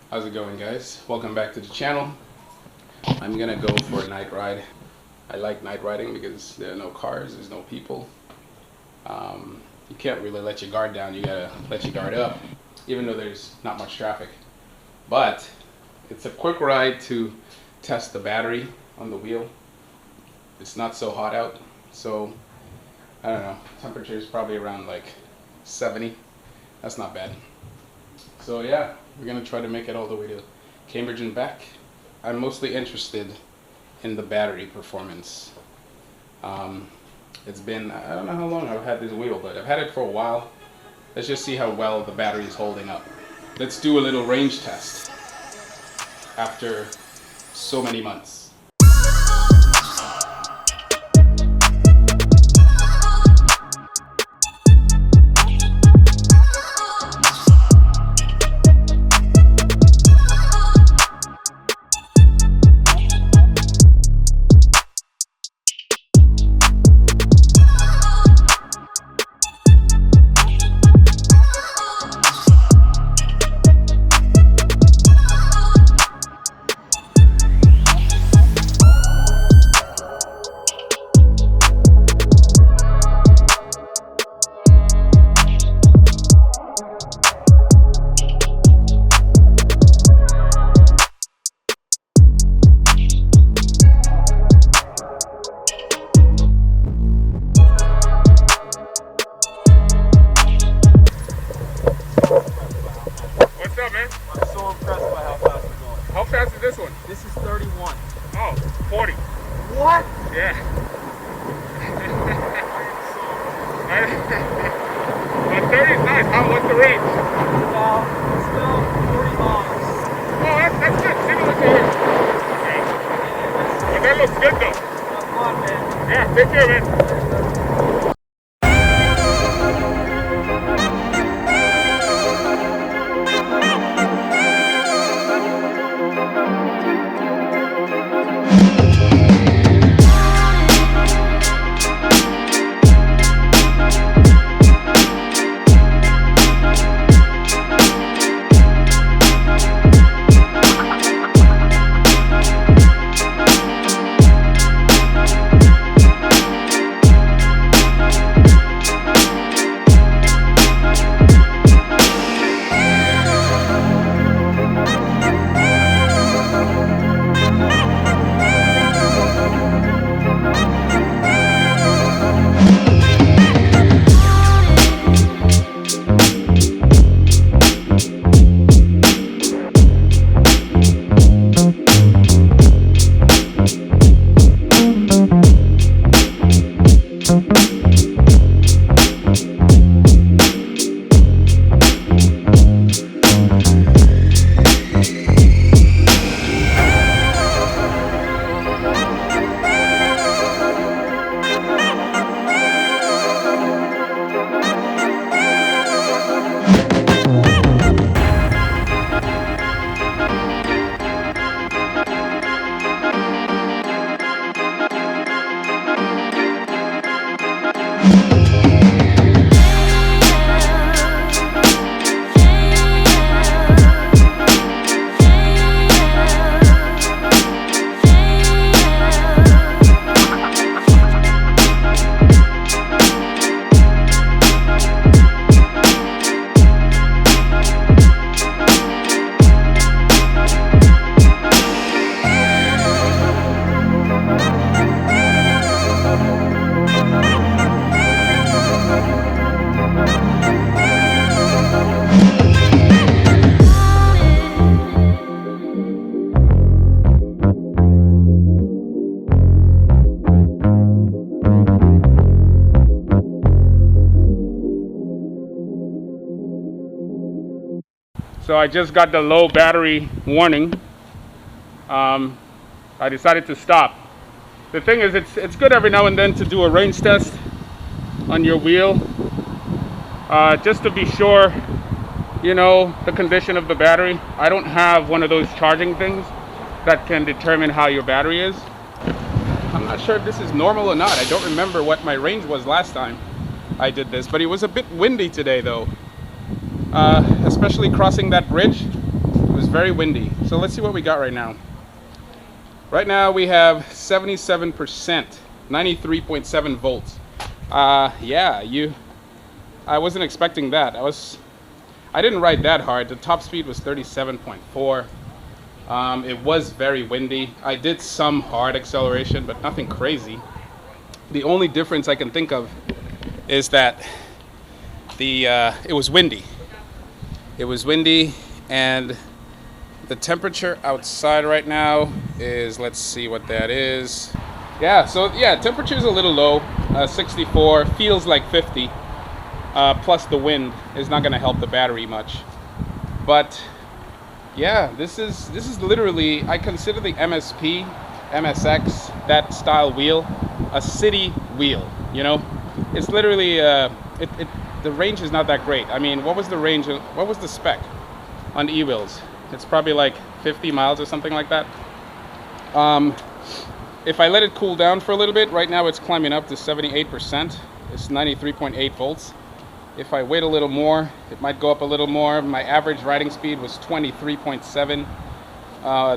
How's it going, guys? Welcome back to the channel. I'm gonna go for a night ride. I like night riding because there are no cars, there's no people. You can't really let your guard down, you gotta let your guard up, even though there's not much traffic. But it's a quick ride to test the battery on the wheel. It's not so hot out, so I don't know, temperature is probably around like 70. That's not bad. So yeah, we're gonna try to make it all the way to Cambridge and back. I'm mostly interested in the battery performance. It's been, I don't know how long I've had this wheel, but I've had it for a while. Let's just see how well the battery is holding up. Let's do a little range test after so many months. I'm so impressed by how fast we're going. How fast is this one? This is 31. Oh, 40. What? Yeah. But 30 is nice. What's the range? It's about 40 miles. Oh, that's good. Similar to yours. Okay. But that looks good though. Have fun, man. Yeah, take care, man. So I just got the low battery warning. I decided to stop. The thing is, it's good every now and then to do a range test on your wheel, just to be sure, you know, the condition of the battery. I don't have one of those charging things that can determine how your battery is. I'm not sure if this is normal or not. I don't remember what my range was last time I did this, but it was a bit windy today though. Especially crossing that bridge. was very windy. So let's see what we got right now. Right now we have 77%, 93.7 volts. Yeah, I wasn't expecting that. I didn't ride that hard. The top speed was 37.4. It was very windy. I did some hard acceleration, but nothing crazy. The only difference I can think of is that it was windy. It was windy, and the temperature outside right now is, let's see what that is. Yeah, so yeah, temperature is a little low, 64, feels like 50. Plus the wind is not going to help the battery much. But yeah, this is literally, I consider the MSP, MSX, that style wheel, a city wheel. You know, it's literally the range is not that great. I mean, what was the range? What was the spec on the ewheels? It's probably like 50 miles or something like that. If I let it cool down for a little bit, right now it's climbing up to 78%. It's 93.8 volts. If I wait a little more, it might go up a little more. My average riding speed was 23.7.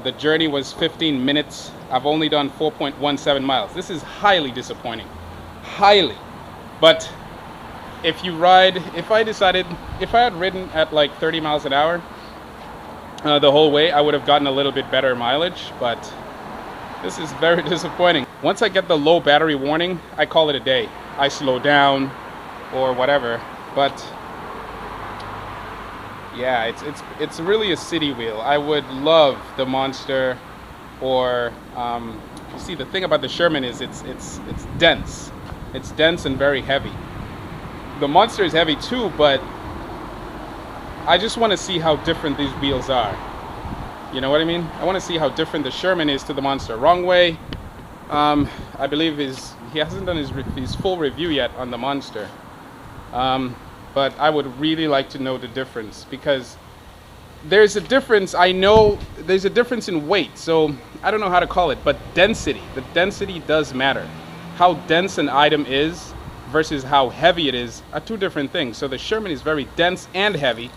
The journey was 15 minutes. I've only done 4.17 miles. This is highly disappointing. Highly. But if I had ridden at like 30 miles an hour the whole way, I would have gotten a little bit better mileage, but this is very disappointing. Once I get the low battery warning, I call it a day. I slow down or whatever, but yeah, it's really a city wheel. I would love the Monster, or you see, the thing about the Sherman is it's dense. It's dense and very heavy. The Monster is heavy too, but I just want to see how different these wheels are. You know what I mean? I want to see how different the Sherman is to the Monster. Wrong Way, I believe he hasn't done his full review yet on the Monster. But I would really like to know the difference, because there's a difference. I know there's a difference in weight, so I don't know how to call it, but density. The density does matter. How dense an item is versus how heavy it is are two different things. So the Sherman is very dense and heavy.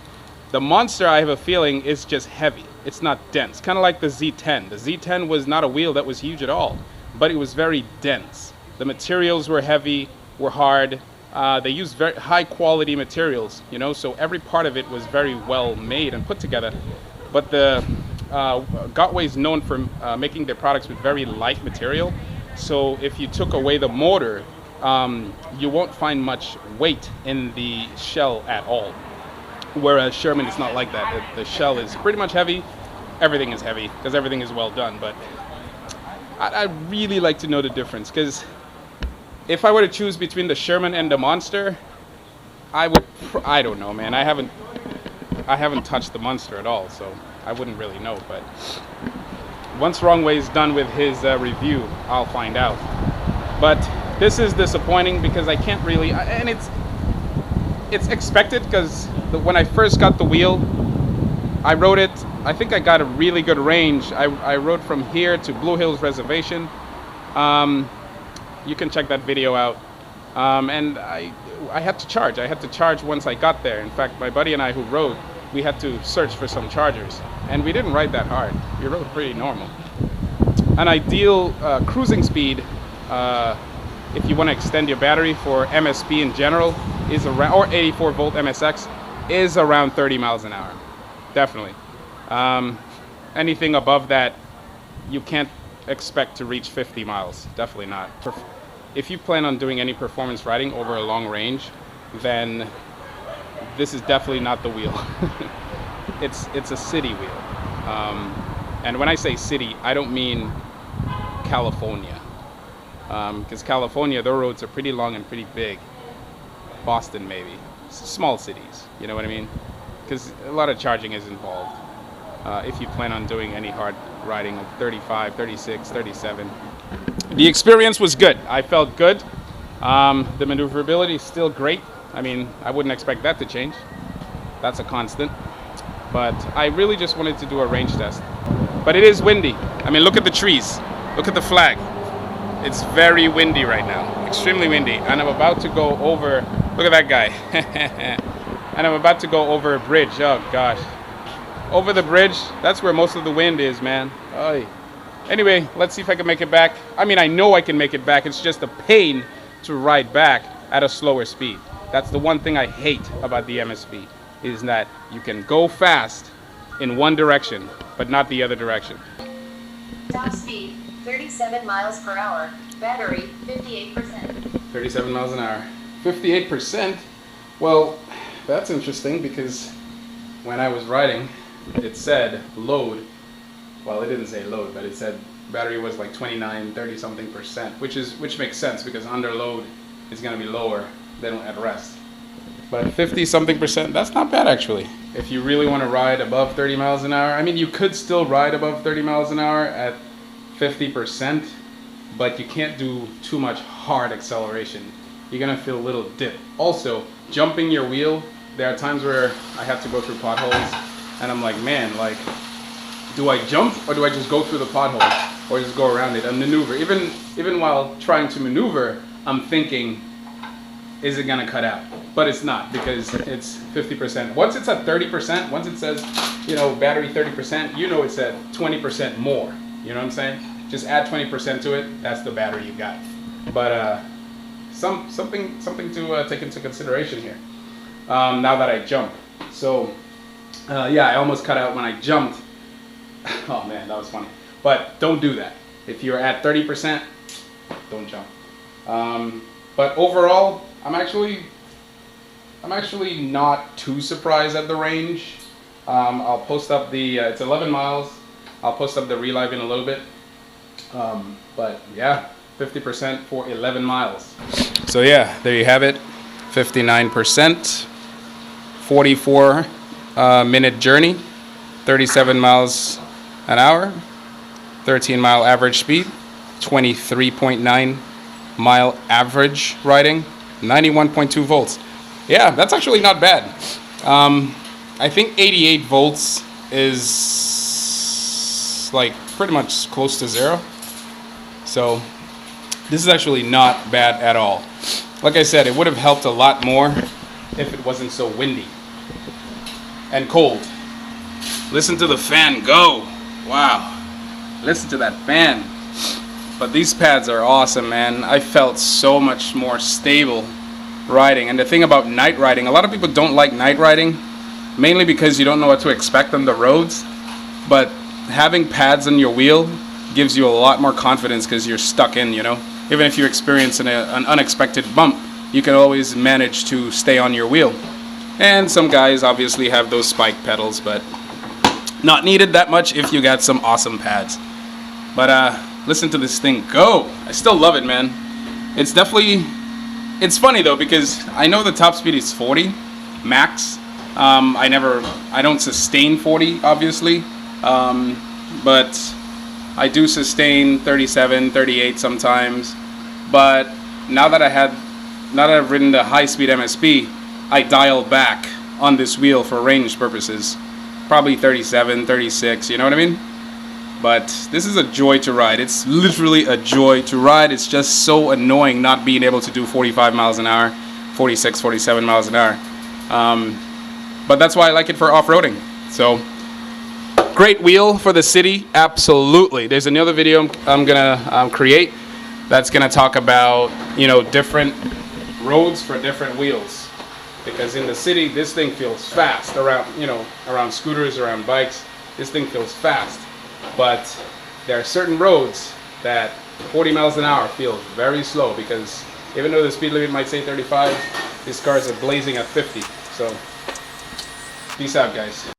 The Monster, I have a feeling, is just heavy. It's not dense. Kind of like the Z10. The Z10 was not a wheel that was huge at all, but it was very dense. The materials were heavy, were hard. They used very high quality materials, you know, so every part of it was very well made and put together. But the Gotway is known for making their products with very light material. So if you took away the motor, you won't find much weight in the shell at all. Whereas Sherman is not like that. The shell is pretty much heavy. Everything is heavy because everything is well done. But I'd really like to know the difference, because if I were to choose between the Sherman and the Monster, I don't know, man. I haven't touched the Monster at all, so I wouldn't really know. But once Wrong Way is done with his review, I'll find out. But this is disappointing because I can't really, and it's expected, because when I first got the wheel, I rode it. I think I got a really good range. I rode from here to Blue Hills Reservation. You can check that video out. And I had to charge. I had to charge once I got there. In fact, my buddy and I who rode, we had to search for some chargers. And we didn't ride that hard. We rode pretty normal. An ideal cruising speed, if you want to extend your battery for MSP in general, is around, or 84 volt MSX, is around 30 miles an hour. Definitely. Anything above that, you can't expect to reach 50 miles. Definitely not. If you plan on doing any performance riding over a long range, then this is definitely not the wheel. It's a city wheel. And when I say city, I don't mean California. Because California, their roads are pretty long and pretty big. Boston, maybe. Small cities, you know what I mean? Because a lot of charging is involved. If you plan on doing any hard riding of 35, 36, 37. The experience was good. I felt good. The maneuverability is still great. I mean, I wouldn't expect that to change. That's a constant. But I really just wanted to do a range test. But it is windy. I mean, look at the trees. Look at the flag. It's very windy right now. Extremely windy. And I'm about to go over, look at that guy. And I'm about to go over a bridge. Oh gosh. over the bridge. That's where most of the wind is, man. Oy. Anyway, let's see if I can make it back. I mean, I know I can make it back. It's just a pain to ride back at a slower speed. That's the one thing I hate about the MSP, is that you can go fast in one direction, but not the other direction. Top speed, 37 miles per hour. Battery, 58%. 37 miles an hour. 58%? Well, that's interesting because when I was riding, it said load. Well, it didn't say load, but it said battery was like 29, 30 something percent, which makes sense because under load is going to be lower than at rest. But 50 something percent, that's not bad actually. If you really want to ride above 30 miles an hour, I mean, you could still ride above 30 miles an hour at 50%, but you can't do too much hard acceleration. You're going to feel a little dip. Also, jumping your wheel, there are times where I have to go through potholes and I'm like, man, like, do I jump or do I just go through the pothole or just go around it and maneuver? Even while trying to maneuver, I'm thinking, is it gonna cut out? But it's not, because it's 50%. Once it's at 30%, once it says, you know, battery 30%, you know it's at 20% more. You know what I'm saying? Just add 20% to it, that's the battery you got. But something to take into consideration here. Now that I jump. So yeah, I almost cut out when I jumped. Oh man, that was funny. But don't do that. If you're at 30%, don't jump. But overall, I'm actually not too surprised at the range. I'll post up the, it's 11 miles. I'll post up the relive in a little bit. But yeah, 50% for 11 miles. So yeah, there you have it. 59%, 44 minute journey, 37 miles an hour, 13 mile average speed, 23.9 mile average riding, 91.2 volts. Yeah, that's actually not bad. I think 88 volts is like pretty much close to zero. So this is actually not bad at all. Like I said, it would have helped a lot more if it wasn't so windy and cold. Listen to the fan go. Wow. Listen to that fan. But these pads are awesome, man. I felt so much more stable riding. And the thing about night riding, a lot of people don't like night riding, mainly because you don't know what to expect on the roads. But having pads on your wheel gives you a lot more confidence because you're stuck in, you know. Even if you experience an unexpected bump, you can always manage to stay on your wheel. And some guys obviously have those spike pedals, but not needed that much if you got some awesome pads. But listen to this thing go. I still love it, man. It's definitely, it's funny though, because I know the top speed is 40 max. I don't sustain 40 obviously, but I do sustain 37, 38 sometimes. But now that I've ridden the high-speed MSP, I dial back on this wheel for range purposes. Probably 37, 36, you know what I mean? But this is a joy to ride. It's literally a joy to ride. It's just so annoying not being able to do 45 miles an hour, 46, 47 miles an hour. But that's why I like it for off-roading. So, great wheel for the city, absolutely. There's another video I'm gonna create that's gonna talk about, you know, different roads for different wheels. Because in the city, this thing feels fast around, you know, around scooters, around bikes. This thing feels fast. But there are certain roads that 40 miles an hour feels very slow, because even though the speed limit might say 35, these cars are blazing at 50. So, peace out, guys.